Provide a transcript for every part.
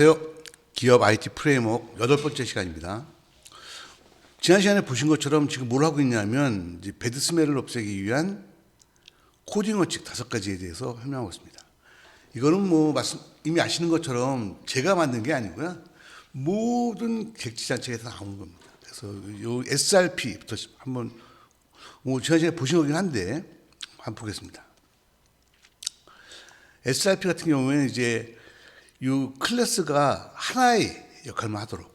안녕하세요. 기업 IT 프레임워크 8번째 시간입니다. 지난 시간에 보신 것처럼 지금 뭘 하고 있냐면 이제 배드 스멜을 없애기 위한 코딩 원칙 5가지에 대해서 설명하고 있습니다. 이거는 이미 아시는 것처럼 제가 만든 게 아니고요. 모든 객지단체에서 나온 겁니다. 그래서 요 SRP부터 한번 지난 시간에 보신 거긴 한데 한번 보겠습니다. SRP 같은 경우에는 이제 이 클래스가 하나의 역할만 하도록.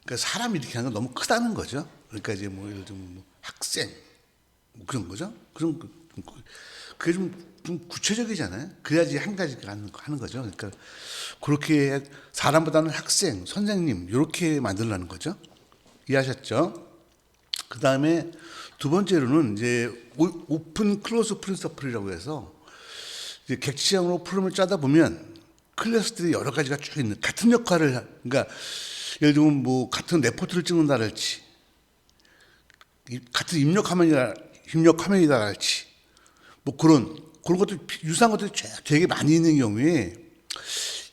그러니까 사람이 이렇게 하는 건 너무 크다는 거죠. 그러니까 이제 예를 들면 학생, 그런 거죠. 그게 좀 구체적이잖아요. 그래야지 한 가지가 하는 거죠. 그러니까 그렇게 사람보다는 학생, 선생님, 이렇게 만들라는 거죠. 이해하셨죠? 그 다음에 두 번째로는 이제 오픈 클로즈 프린서플이라고 해서 이제 객지형으로 프로그램을 짜다 보면 클래스들이 여러 가지가 쭉 있는 같은 역할을 그러니까 예를 들면 같은 레포트를 찍는다랄지 같은 입력 화면이다랄지 그런 것들 유사한 것들이 되게 많이 있는 경우에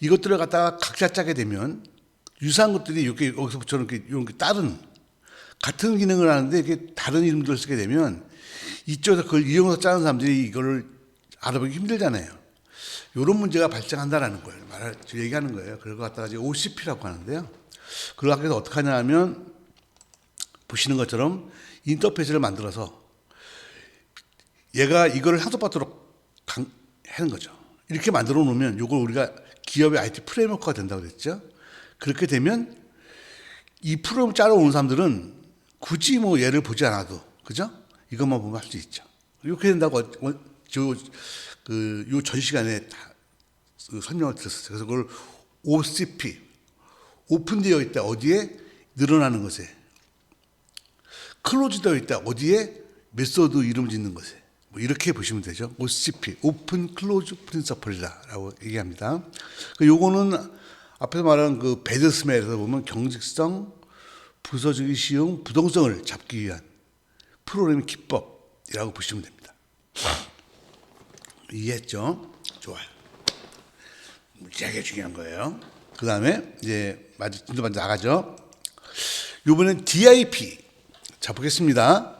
이것들을 갖다가 각자 짜게 되면 유사한 것들이 이렇게 여기서부터 이렇게 다른 같은 기능을 하는데 이게 다른 이름들을 쓰게 되면 이쪽에서 그걸 이용해서 짜는 사람들이 이거를 알아보기 힘들잖아요. 이런 문제가 발생한다라는 거예요. 얘기하는 거예요. 그걸 갖다가 이제 OCP라고 하는데요. 그걸 갖다가 어떻게 하냐 하면 보시는 것처럼 인터페이스를 만들어서 얘가 이거를 향속받도록 하는 거죠. 이렇게 만들어 놓으면 이걸 우리가 기업의 IT 프레임워크가 된다고 그랬죠. 그렇게 되면 이 프로그램 짜러 오는 사람들은 굳이 얘를 보지 않아도, 그죠? 이것만 보면 할 수 있죠. 이렇게 된다고 요 전 시간에 다 설명을 드렸어요. 그래서 그걸 OCP, 오픈되어 있다 어디에 늘어나는 것에, 클로즈되어 있다 어디에 메소드 이름 짓는 것에, 이렇게 보시면 되죠. OCP, 오픈 클로즈 프린서플이다라고 얘기합니다. 요거는 앞에서 말한 그 배드 스멜에서 보면 경직성, 부서지기 쉬운 부동성을 잡기 위한 프로그래밍 기법이라고 보시면 됩니다. 이해했죠? 좋아요. 무지하게 중요한 거예요. 그 다음에 이제 진도 나가죠. 이번엔 DIP. 자, 보겠습니다.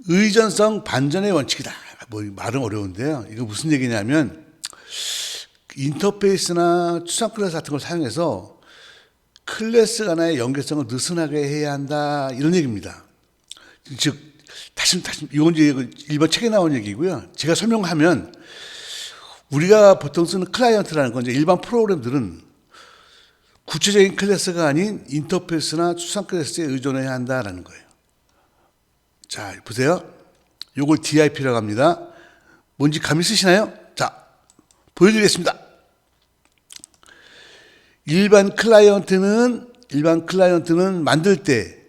의존성 반전의 원칙이다. 말은 어려운데요. 이거 무슨 얘기냐면 인터페이스나 추상 클래스 같은 걸 사용해서 클래스 간의 연결성을 느슨하게 해야 한다. 이런 얘기입니다. 즉, 다시 이건 이제 일본 책에 나온 얘기고요. 제가 설명하면 우리가 보통 쓰는 클라이언트라는 건 이제 일반 프로그램들은 구체적인 클래스가 아닌 인터페이스나 추상 클래스에 의존해야 한다라는 거예요. 자, 보세요. 요걸 DIP라고 합니다. 뭔지 감이 쓰시나요? 자, 보여드리겠습니다. 일반 클라이언트는 만들 때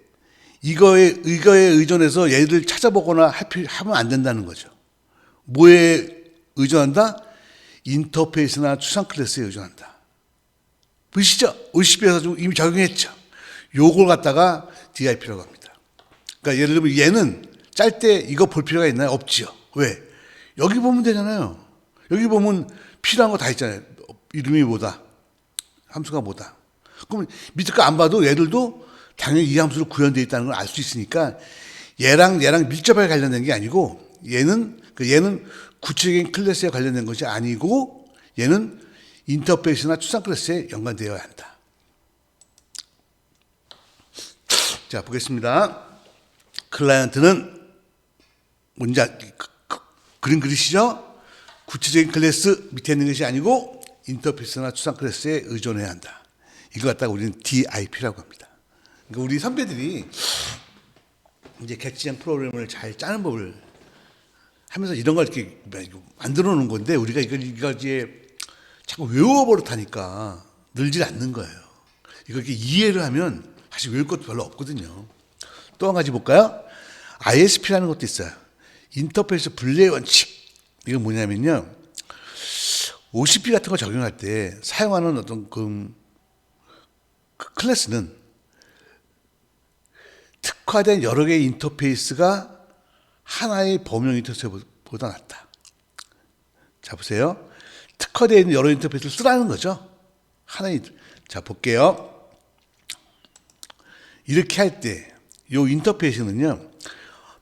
이거에 의존해서 얘를 찾아보거나 하면 안 된다는 거죠. 뭐에 의존한다? 인터페이스나 추상 클래스에 의존한다. 보시죠? OCP에서 좀 이미 적용했죠. 요걸 갖다가 DIP라고 합니다. 그러니까 예를 들면 얘는 짤 때 이거 볼 필요가 있나요? 없지요. 왜? 여기 보면 되잖아요. 여기 보면 필요한 거 다 있잖아요. 이름이 뭐다? 함수가 뭐다? 그럼 밑에 거 안 봐도 얘들도 당연히 이 함수로 구현되어 있다는 걸 알 수 있으니까 얘랑 밀접하게 관련된 게 아니고 얘는 구체적인 클래스에 관련된 것이 아니고 얘는 인터페이스나 추상 클래스에 연관되어야 한다. 자, 보겠습니다. 클라이언트는 뭔지 그림 그리시죠? 구체적인 클래스 밑에 있는 것이 아니고 인터페이스나 추상 클래스에 의존해야 한다. 이거 갖다가 우리는 DIP라고 합니다. 그러니까 우리 선배들이 이제 객지형 프로그램을 잘 짜는 법을 하면서 이런 걸 이렇게 만들어 놓은 건데 우리가 이걸 이제 자꾸 외워버릇하니까 늘질 않는 거예요. 이걸 이렇게 이해를 하면 사실 외울 것도 별로 없거든요. 또 한 가지 볼까요? ISP라는 것도 있어요. 인터페이스 분리의 원칙. 이건 뭐냐면요. OCP 같은 거 적용할 때 사용하는 어떤 그 클래스는 특화된 여러 개의 인터페이스가 하나의 범용 인터페이스보다 낫다. 자, 보세요. 특화되어 있는 여러 인터페이스를 쓰라는 거죠. 하나의 자 볼게요. 이렇게 할 때 요 인터페이스는요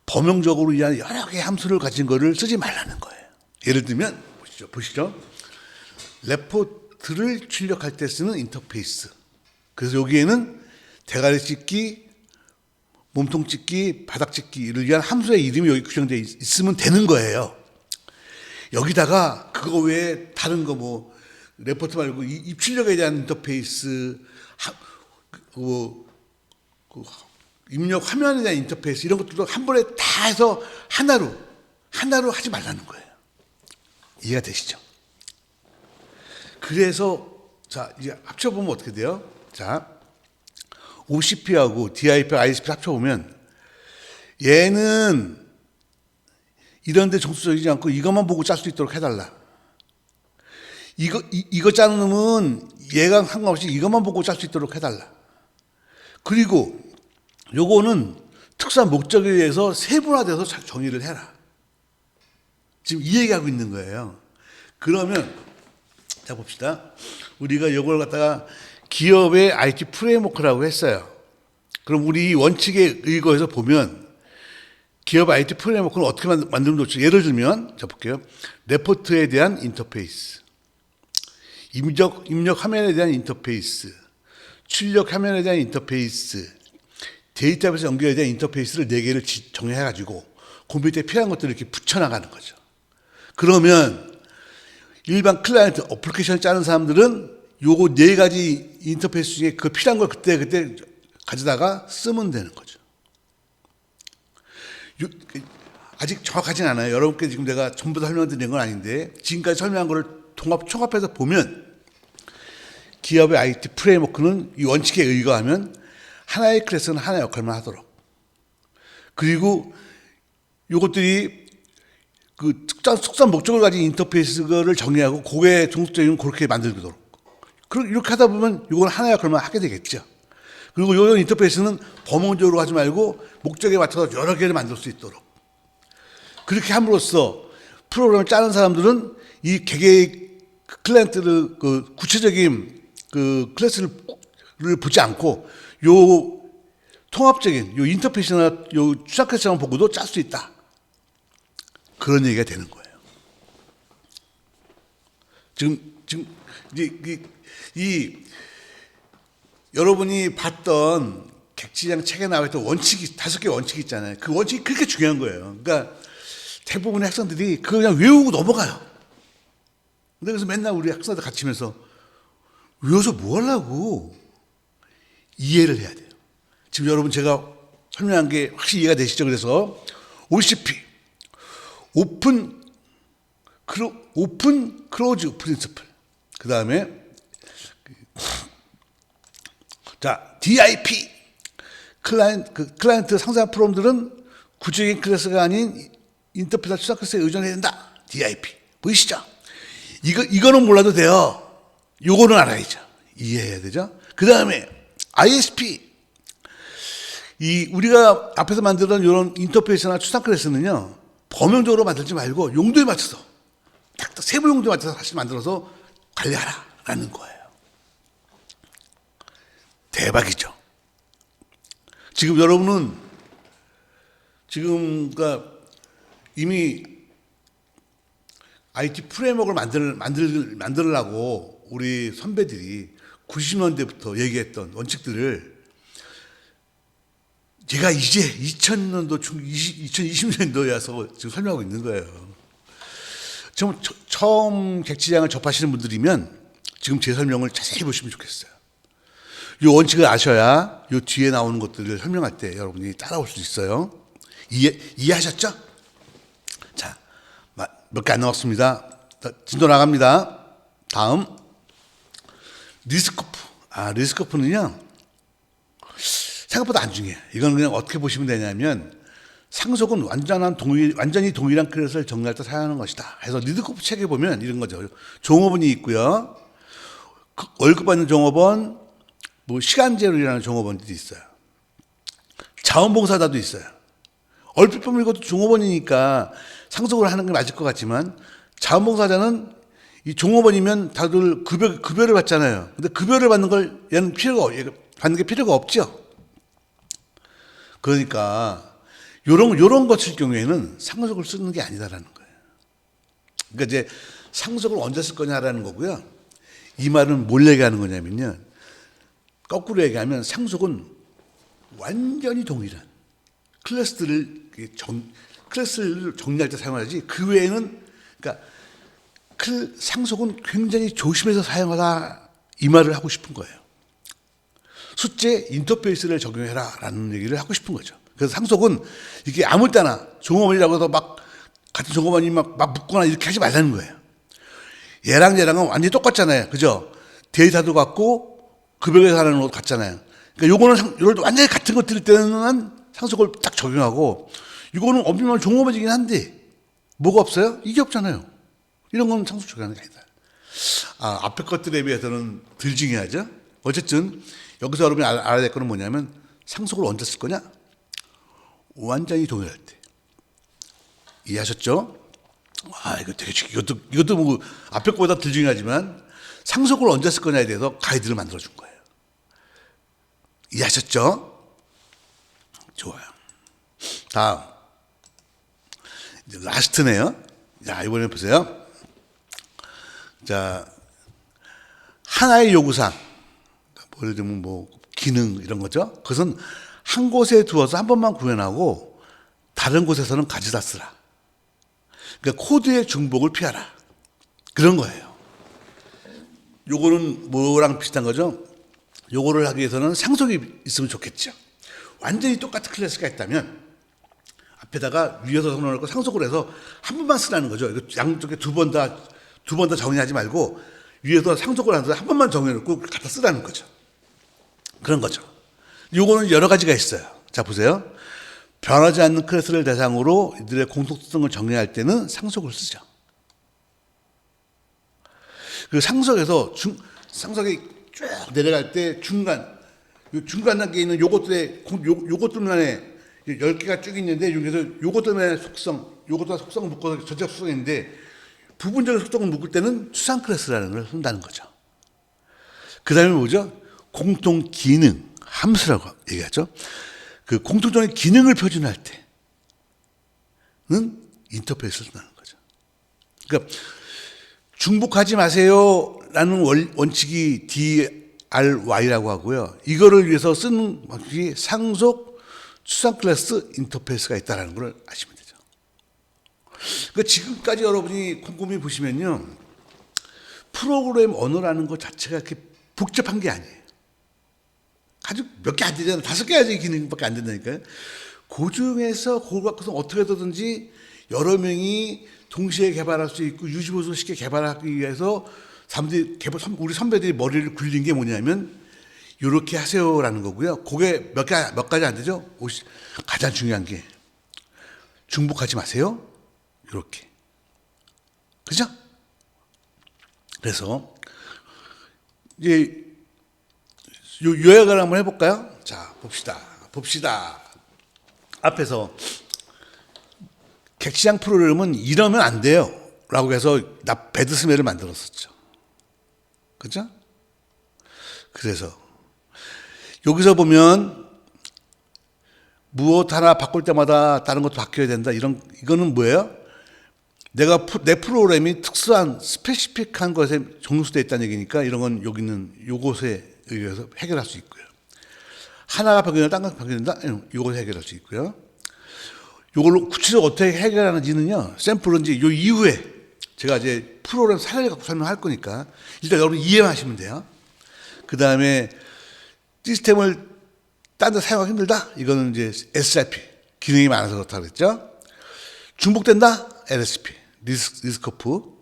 범용적으로 위한 여러 개의 함수를 가진 거를 쓰지 말라는 거예요. 예를 들면 보시죠. 레포트를 출력할 때 쓰는 인터페이스. 그래서 여기에는 대가리 찍기, 몸통 찍기, 바닥 찍기를 위한 함수의 이름이 여기 규정되어 있으면 되는 거예요. 여기다가 그거 외에 다른 거 뭐 레포트 말고 입출력에 대한 인터페이스, 입력 화면에 대한 인터페이스 이런 것들도 한 번에 다 해서 하나로 하지 말라는 거예요. 이해가 되시죠? 그래서 자 이제 합쳐보면 어떻게 돼요? 자 OCP하고 DIP, ISP 합쳐보면 얘는 이런데 종수적이지 않고 이것만 보고 짤 수 있도록 해달라. 이거 짜는 놈은 얘가 상관없이 이것만 보고 짤 수 있도록 해달라. 그리고 요거는 특수한 목적에 의해서 세분화돼서 정의를 해라. 지금 이 얘기하고 있는 거예요. 그러면 자 봅시다. 우리가 이걸 갖다가 기업의 IT 프레임워크라고 했어요. 그럼 우리 원칙에 의거해서 보면 기업 IT 프레임워크는 어떻게 만들면 좋죠? 예를 들면 자 볼게요. 레포트에 대한 인터페이스, 입력 화면에 대한 인터페이스, 출력 화면에 대한 인터페이스, 데이터베이스 연결에 대한 인터페이스를 4개를 정해가지고 컴퓨터에 필요한 것들을 이렇게 붙여나가는 거죠. 그러면 일반 클라이언트 어플리케이션 짜는 사람들은 요거 4가지 인터페이스 중에 그 필요한 걸 그때 가져다가 쓰면 되는 거죠. 아직 정확하진 않아요. 여러분께 지금 내가 전부 다 설명드린 건 아닌데 지금까지 설명한 거를 총합해서 보면 기업의 IT 프레임워크는 이 원칙에 의거하면 하나의 클래스는 하나의 역할만 하도록, 그리고 이것들이 그 특수한 목적을 가진 인터페이스를 정의하고 그게 종속적인 그렇게 만들도록, 이렇게 하다 보면 이건 하나의 역할만 하게 되겠죠. 그리고 이런 인터페이스는 범용적으로 하지 말고 목적에 맞춰서 여러 개를 만들 수 있도록, 그렇게 함으로써 프로그램을 짜는 사람들은 이 개개의 클라이언트를 그 구체적인 그 클래스를 보지 않고 요 통합적인 요 인터페이스나 요 추상 클래스만 보고도 짤 수 있다. 그런 얘기가 되는 거예요. 지금 이 여러분이 봤던 객지장 책에 나와 있던 원칙이 5개 원칙이 있잖아요. 그 원칙이 그렇게 중요한 거예요. 그러니까 대부분의 학생들이 그거 그냥 외우고 넘어가요. 근데 그래서 맨날 우리 학생들 가르치면서 외워서 뭐 하려고 이해를 해야 돼요. 지금 여러분 제가 설명한 게 확실히 이해가 되시죠? 그래서 OCP 오픈 클로즈 프린시플, 그 다음에 자 DIP 클라이언트 상세한 프로그램들은 구체적인 클래스가 아닌 인터페이스 추상 클래스에 의존해야 된다. DIP 보이시죠? 이거는 몰라도 돼요. 요거는 알아야죠. 이해해야 되죠. 그 다음에 ISP, 우리가 앞에서 만들던 이런 인터페이스나 추상 클래스는요 범용적으로 만들지 말고 용도에 맞춰서 딱 세부 용도에 맞춰서 사실 만들어서 관리하라라는 거예요. 대박이죠. 지금 여러분은 그러니까 이미 IT 프레임워크를 만들려고 우리 선배들이 90년대부터 얘기했던 원칙들을 제가 이제 2000년도 2020년도에 와서 지금 설명하고 있는 거예요. 처음 객지장을 접하시는 분들이면 지금 제 설명을 자세히 보시면 좋겠어요. 이 원칙을 아셔야 이 뒤에 나오는 것들을 설명할 때 여러분이 따라올 수 있어요. 이해하셨죠? 자, 몇 개 안 남았습니다. 진도 나갑니다. 다음 리스코프. 리스코프는요 생각보다 안 중요해요. 이건 그냥 어떻게 보시면 되냐면 상속은 완전히 동일한 클래스를 정리할 때 사용하는 것이다. 그래서 리스코프 책에 보면 이런 거죠. 종업원이 있고요. 월급 받는 종업원, 뭐 시간제로 일하는 종업원들이 있어요. 자원봉사자도 있어요. 얼핏 보면 이것도 종업원이니까 상속을 하는 게 맞을 것 같지만 자원봉사자는 이 종업원이면 다들 급여를 받잖아요. 근데 급여를 받는 걸 얘는 받는 게 필요가 없죠. 그러니까 요런 것일 경우에는 상속을 쓰는 게 아니다라는 거예요. 그러니까 이제 상속을 언제 쓸 거냐라는 거고요. 이 말은 뭘 얘기하는 거냐면요. 거꾸로 얘기하면 상속은 완전히 동일한 클래스를 정리할 때 사용하지, 그 외에는, 그러니까 상속은 굉장히 조심해서 사용하라, 이 말을 하고 싶은 거예요. 숫제 인터페이스를 적용해라 라는 얘기를 하고 싶은 거죠. 그래서 상속은 이게 아무 때나 종업원이라고 해서 막 같은 종업원이 막 묶거나 이렇게 하지 말라는 거예요. 얘랑은 완전히 똑같잖아요. 그죠? 데이터도 같고 급여에 사는 것도 같잖아요. 그러니까 요거는 완전히 같은 것 드릴 때는 상속을 딱 적용하고, 이거는 엄밀하면 종업원이긴 한데 뭐가 없어요? 이게 없잖아요. 이런 건 상속 적용하는 게 아니다. 앞에 것들에 비해서는 덜 중요하죠. 어쨌든 여기서 여러분이 알아야 될 거는 뭐냐면, 상속을 언제 쓸 거냐? 완전히 동일할 때. 이해하셨죠? 이것도 뭐 앞에 거보다 덜 중요하지만 상속을 언제 쓸 거냐에 대해서 가이드를 만들어 준 거예요. 이해하셨죠? 좋아요. 다음. 이제 라스트네요. 자, 이번에 보세요. 자, 하나의 요구사항. 예를 들면 뭐 기능 이런 거죠. 그것은 한 곳에 두어서 한 번만 구현하고 다른 곳에서는 가져다 쓰라. 그러니까 코드의 중복을 피하라. 그런 거예요. 요거는 뭐랑 비슷한 거죠? 요거를 하기 위해서는 상속이 있으면 좋겠죠. 완전히 똑같은 클래스가 있다면 앞에다가 위에서 성능을 상속을 해서 한 번만 쓰라는 거죠. 이거 양쪽에 두 번 다 정리하지 말고 위에서 상속을 해서 한 번만 정해놓고 갖다 쓰라는 거죠. 그런 거죠. 요거는 여러 가지가 있어요. 자, 보세요. 변하지 않는 클래스를 대상으로 이들의 공통성을 정리할 때는 상속을 쓰죠. 그 상속에서 상속이 쭉 내려갈 때 중간 단계에 있는 요것들만의 10개가 쭉 있는데, 여기서 요것들만의 요것들과 속성을 묶어서 전체적 속성인데, 부분적인 속성을 묶을 때는 추상 클래스라는 걸 쓴다는 거죠. 그 다음에 뭐죠? 공통 기능, 함수라고 얘기하죠. 그 공통적인 기능을 표준할 때는 인터페이스를 쓴다는 거죠. 그러니까 중복하지 마세요라는 원칙이 DRY라고 하고요. 이거를 위해서 쓰는 방식이 상속 추상 클래스 인터페이스가 있다는 걸 아시면 되죠. 그러니까 지금까지 여러분이 곰곰이 보시면요, 프로그램 언어라는 것 자체가 그렇게 복잡한 게 아니에요. 아주 몇 개 안 되잖아요. 5개까지 기능밖에 안 된다니까요. 그 중에서 그걸 갖고서 어떻게 하든지 여러 명이 동시에 개발할 수 있고 유지보수 쉽게 개발하기 위해서 우리 선배들이 머리를 굴린 게 뭐냐면 이렇게 하세요라는 거고요. 그게 몇 가지 안 되죠. 가장 중요한 게 중복하지 마세요. 이렇게. 그죠? 그래서 이제 요약을 한번 해볼까요? 자, 봅시다. 앞에서 객시장 프로그램은 이러면 안 돼요 라고 해서 배드스멜을 만들었었죠. 그죠? 그래서 여기서 보면 무엇 하나 바꿀 때마다 다른 것도 바뀌어야 된다. 이거는 뭐예요? 내 프로그램이 특수한 스페시픽한 것에 종수되어 있다는 얘기니까, 이런 건 여기 있는 요것에 의해서 해결할 수 있고요. 하나가 바뀌면 다른 것이 바뀌는다? 이걸 해결할 수 있고요. 이걸로 구체적으로 어떻게 해결하는지는요, 샘플은 이제 요 이후에 제가 이제 프로그램 사례를 갖고 설명할 거니까 일단 여러분 이해만 하시면 돼요. 그 다음에 시스템을 딴 데 사용하기 힘들다? 이거는 이제 SRP, 기능이 많아서 그렇다고 그랬죠. 중복된다? LSP, 리스코프.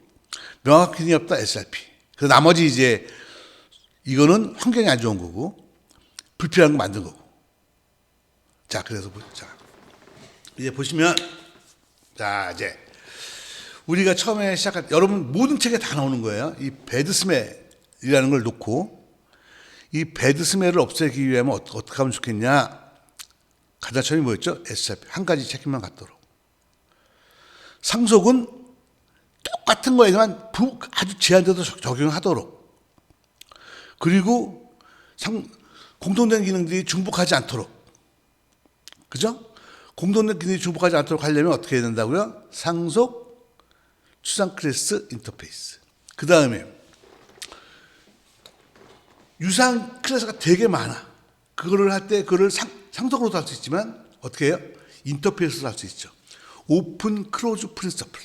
명확한 기능이 없다? SRP. 그래서 나머지 이제 이거는 환경이 안 좋은 거고 불필요한 거 만든 거고. 자, 그래서 이제 보시면, 자, 이제 우리가 처음에 시작할 때 여러분 모든 책에 다 나오는 거예요. 이 배드스멜이라는 걸 놓고 이 배드스멜을 없애기 위하면 어떻게 하면 좋겠냐? 가장 처음이 뭐였죠? SRP. 한 가지 책임만 갖도록. 상속은 똑같은 거에만 아주 제한돼서 적용하도록, 그리고 공통된 기능들이 중복하지 않도록, 그죠? 공통된 기능이 중복하지 않도록 하려면 어떻게 해야 된다고요? 상속 추상 클래스 인터페이스. 그 다음에 유사한 클래스가 되게 많아. 그거를 할 때 그거를 상속으로도 할 수 있지만 어떻게 해요? 인터페이스로 할 수 있죠. 오픈 클로즈 프린서플.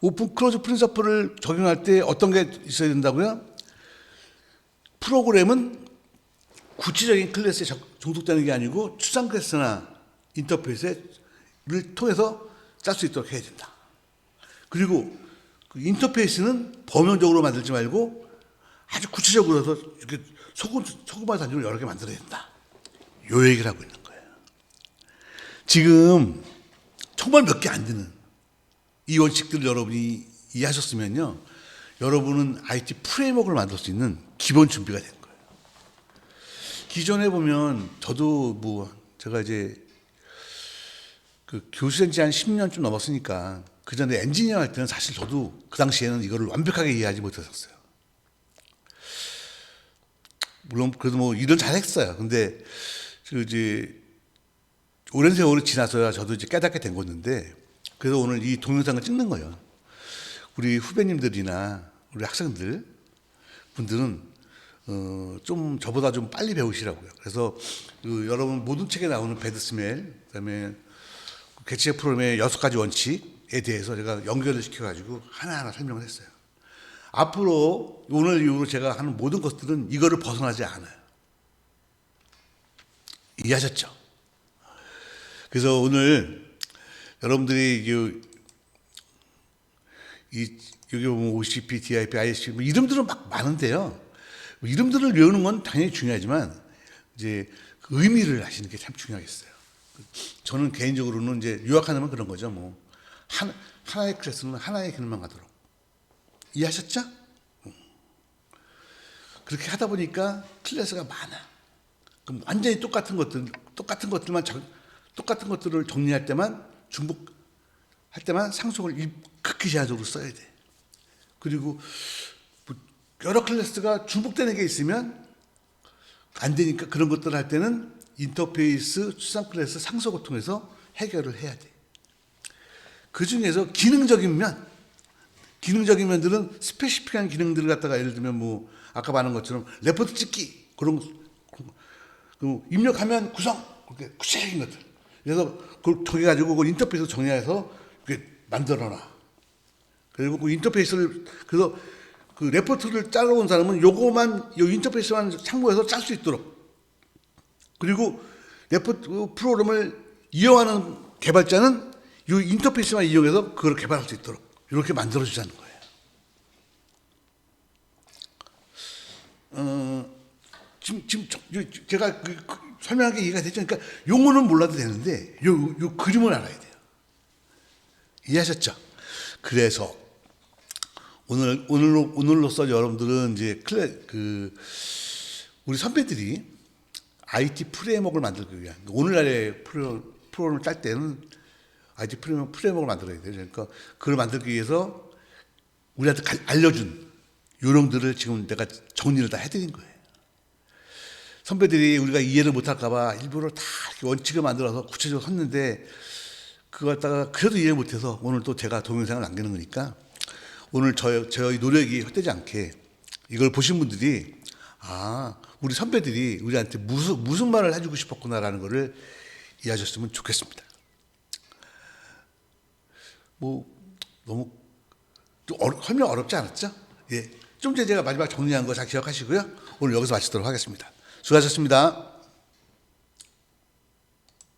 오픈 클로즈 프린서플을 적용할 때 어떤 게 있어야 된다고요? 프로그램은 구체적인 클래스에 종속되는 게 아니고 추상 클래스나 인터페이스를 통해서 짤 수 있도록 해야 된다. 그리고 그 인터페이스는 범용적으로 만들지 말고 아주 구체적으로 해서 이렇게 소규모 단위로 여러 개 만들어야 된다. 요 얘기를 하고 있는 거예요. 지금 정말 몇 개 안 되는 이 원칙들을 여러분이 이해하셨으면요, 여러분은 IT 프레임워크를 만들 수 있는 기본 준비가 된 거예요. 기존에 보면 저도 제가 이제 그 교수된 지 한 10년쯤 넘었으니까 그 전에 엔지니어 할 때는 사실 저도 그 당시에는 이거를 완벽하게 이해하지 못했었어요. 물론 그래도 일은 잘했어요. 근데 이제 오랜 세월이 지나서야 저도 이제 깨닫게 된 건데, 그래서 오늘 이 동영상을 찍는 거예요. 우리 후배님들이나 우리 학생들 분들은 좀 저보다 좀 빨리 배우시라고요. 그래서 여러분 모든 책에 나오는 배드스멜, 그다음에 개체 프로그램의 6가지 원칙에 대해서 제가 연결을 시켜가지고 하나하나 설명을 했어요. 앞으로 오늘 이후로 제가 하는 모든 것들은 이거를 벗어나지 않아요. 이해하셨죠? 그래서 오늘 여러분들이 여기 보면 OCP, DIP, ISP 이름들은 막 많은데요. 이름들을 외우는 건 당연히 중요하지만 이제 그 의미를 아시는 게 참 중요하겠어요. 저는 개인적으로는 이제 요약하면 그런 거죠. 하나의 클래스는 하나의 기능만 가도록. 이해하셨죠? 그렇게 하다 보니까 클래스가 많아. 그럼 완전히 똑같은 것들을 정리할 때만 중복할 때만 상속을 극히 제한적으로 써야 돼. 그리고 여러 클래스가 중복되는 게 있으면 안 되니까 그런 것들을 할 때는 인터페이스 추상 클래스 상속을 통해서 해결을 해야 돼. 그 중에서 기능적인 면들은 스페시픽한 기능들을 갖다가 예를 들면 아까 말한 것처럼 레포트 찍기 그런 입력하면 구성 그렇게 구체적인 것들. 그래서 그걸 통해 가지고 그걸 인터페이스로 정의해서 이렇게 만들어놔. 그리고 그 인터페이스를 그래서 그 레포트를 짜러온 사람은 요 인터페이스만 참고해서 짤 수 있도록. 그리고 레포트 프로그램을 이용하는 개발자는 이 인터페이스만 이용해서 그걸 개발할 수 있도록 이렇게 만들어주자는 거예요. 지금 제가 설명한 게 이해가 됐죠? 그러니까 용어는 몰라도 되는데 요 그림을 알아야 돼요. 이해하셨죠? 그래서 오늘로써 여러분들은 이제 우리 선배들이 IT 프레임워크를 만들기 위한 오늘날의 프로그램을 짤 때는 IT 프레임워크를 만들어야 돼요. 그러니까 그걸 만들기 위해서 우리한테 알려준 요령들을 지금 내가 정리를 다 해드린 거예요. 선배들이 우리가 이해를 못할까봐 일부러 다 원칙을 만들어서 구체적으로 썼는데 그걸 갖다가 그래도 이해 못해서 오늘 또 제가 동영상을 남기는 거니까 오늘 저희 노력이 헛되지 않게 이걸 보신 분들이 우리 선배들이 우리한테 무슨 말을 해주고 싶었구나라는 거를 이해하셨으면 좋겠습니다. 너무 설명 어렵지 않았죠? 예. 좀 전에 제가 마지막 정리한 거 잘 기억하시고요. 오늘 여기서 마치도록 하겠습니다. 수고하셨습니다.